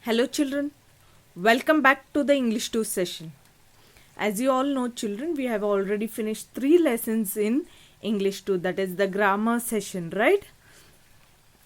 Hello children, welcome back to the English 2 session. As you all know children, we have already finished 3 lessons in English 2, that is the grammar session, right?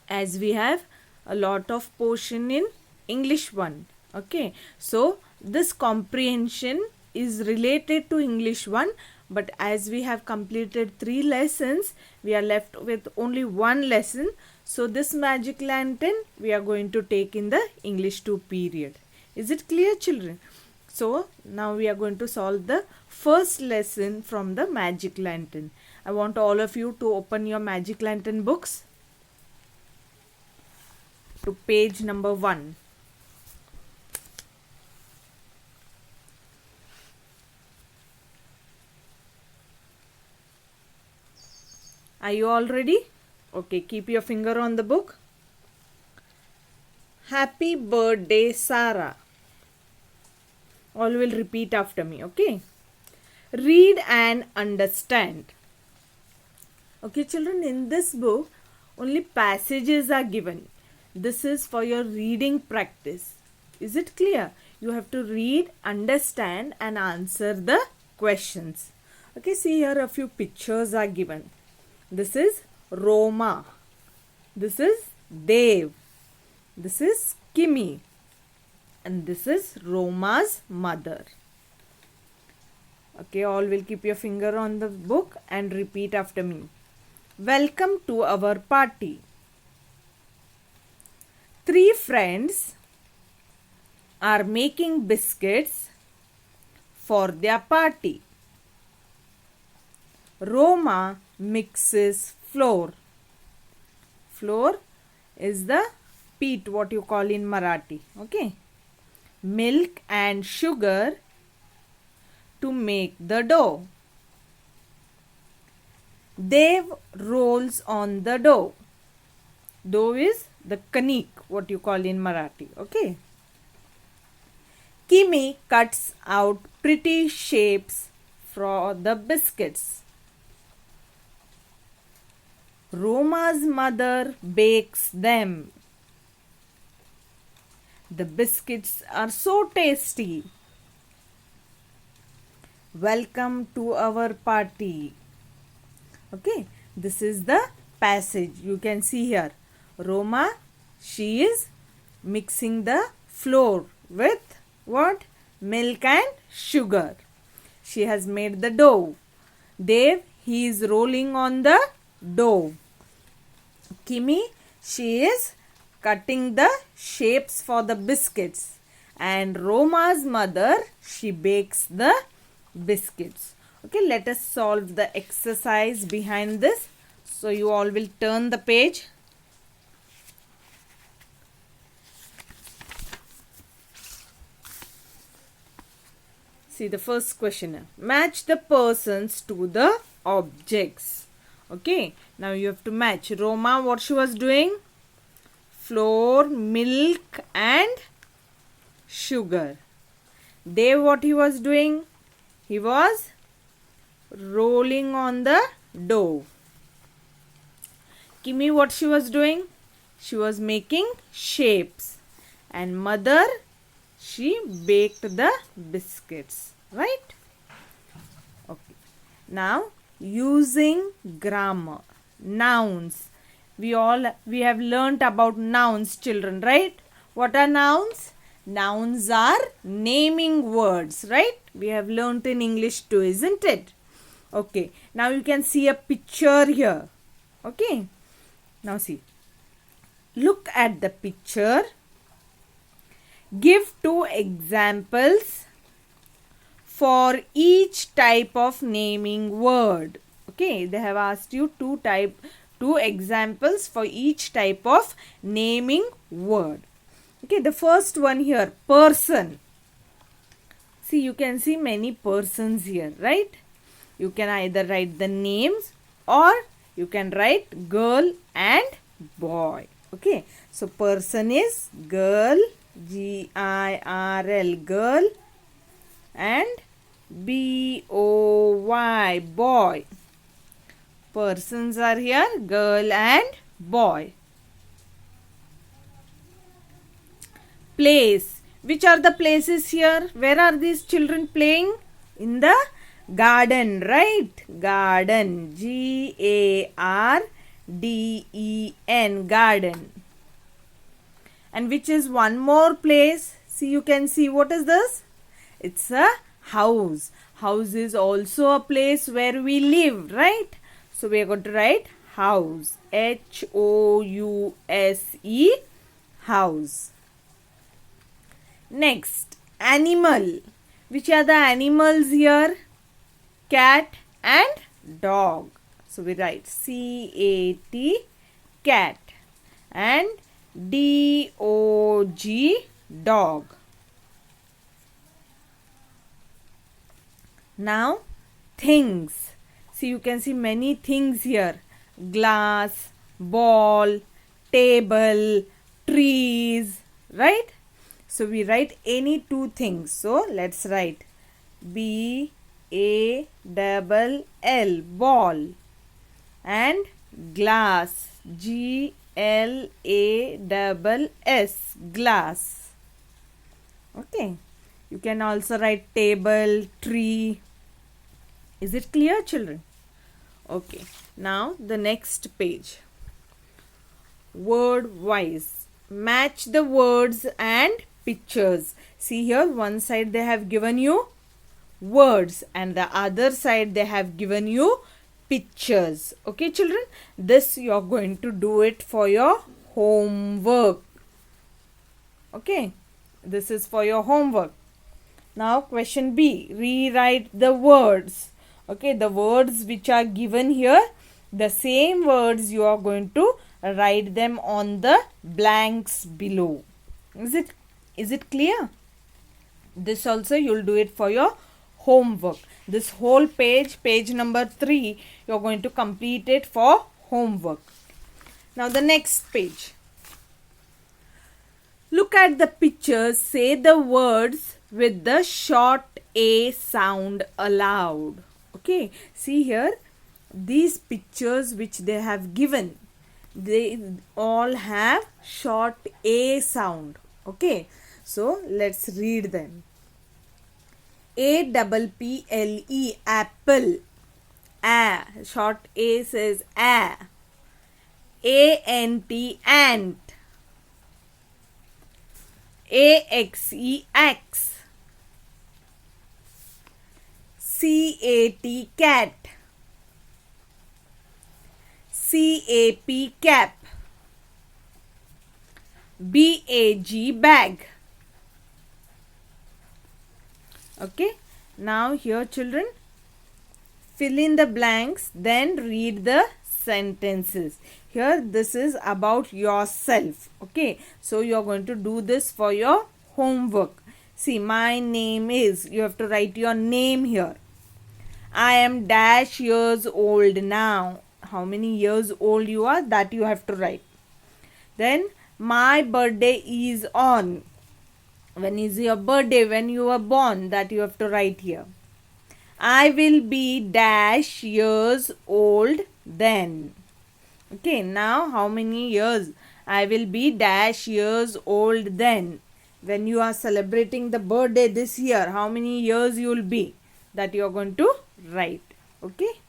As we have a lot of portion in English 1. Okay, so this comprehension is related to English 1, but as we have completed 3 lessons, we are left with only one lesson. So this magic lantern we are going to take in the English 2 period. Is it clear children? So now we are going to solve the first lesson from the magic lantern. I want all of you to open your magic lantern books to page number 1. Are you all ready? Okay, keep your finger on the book. Happy birthday, Sarah. All will repeat after me, okay? Read and understand. Okay, children, in this book, only passages are given. This is for your reading practice. Is it clear? You have to read, understand, and answer the questions. Okay, see here a few pictures are given. This is Roma. This is Dev. This is Kimi. And this is Roma's mother. Okay, all will keep your finger on the book and repeat after me. Welcome to our party. 3 friends are making biscuits for their party. Roma mixes flour. Flour is the peat, what you call in Marathi. Okay. Milk and sugar to make the dough. Dev rolls on the dough. Dough is the kanik, what you call in Marathi. Okay. Kimi cuts out pretty shapes for the biscuits. Roma's mother bakes them. The biscuits are so tasty. Welcome to our party. Okay, this is the passage. You can see here. Roma, she is mixing the flour with what? Milk and sugar. She has made the dough. Dev, he is rolling on the dough. Kimi, she is cutting the shapes for the biscuits. And Roma's mother, she bakes the biscuits. Okay, let us solve the exercise behind this. So you all will turn the page. See the first question. Match the persons to the objects. Okay, now you have to match. Roma, what she was doing? Flour, milk and sugar. Dev, what he was doing? He was rolling on the dough. Kimi, what she was doing? She was making shapes. And mother, she baked the biscuits. Right? Okay. Now, using grammar. Nouns. We have learnt about nouns, children, right? What are nouns? Nouns are naming words, right? We have learnt in English too, isn't it? Okay. Now you can see a picture here. Okay. Now see. Look at the picture. Give 2 examples for each type of naming word. Okay. They have asked you 2 examples for each type of naming word. Okay, the first one here, person. See, you can see many persons here, right? You can either write the names or you can write girl and boy. Okay, so person is girl, G-I-R-L, girl, and B-O-Y, boy. Persons are here, girl and boy. place. Which are the places here? Where are these children playing? In the garden, right? Garden. Garden. Garden. And which is one more place? See, you can see what is this? It's a house. House is also a place where we live, right? So we are going to write house. House. House. Next, animal. Which are the animals here? Cat and dog. So we write CAT, cat, and DOG, dog. Now, things. See, you can see many things here. Glass, ball, table, trees, right? So we write any two things. So let's write BALL, ball, and glass, GLASS, glass. Okay. You can also write table, tree. Is it clear, children? Okay. Now the next page. Word wise. Match the words and pictures. See here, one side they have given you words and the other side they have given you pictures. Okay, children? This you are going to do it for your homework. Okay. This is for your homework. Now question B. Rewrite the words. Okay, the words which are given here, the same words you are going to write them on the blanks below. Is it clear? This also you will do it for your homework. This whole page, page number 3, you are going to complete it for homework. Now the next page. Look at the pictures. Say the words with the short A sound aloud. Okay, see here, these pictures which they have given, they all have short A sound. Okay, so let's read them. APPLE, apple. A, short A says A. ANT, ant. AXE, axe. CAT, cat. CAP, cap. BAG, bag. Okay, now here children, fill in the blanks, then read the sentences. Here this is about yourself. Okay, so you are going to do this for your homework. See, my name is, you have to write your name here. I am dash years old now. How many years old you are, that you have to write. Then my birthday is on. When is your birthday? When you were born, that you have to write here. I will be dash years old then. Okay, now how many years? I will be dash years old then. When you are celebrating the birthday this year, how many years you will be? That you are going to write. Okay.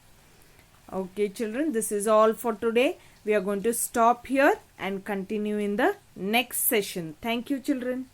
Okay, children, this is all for today. We are going to stop here and continue in the next session. Thank you, children.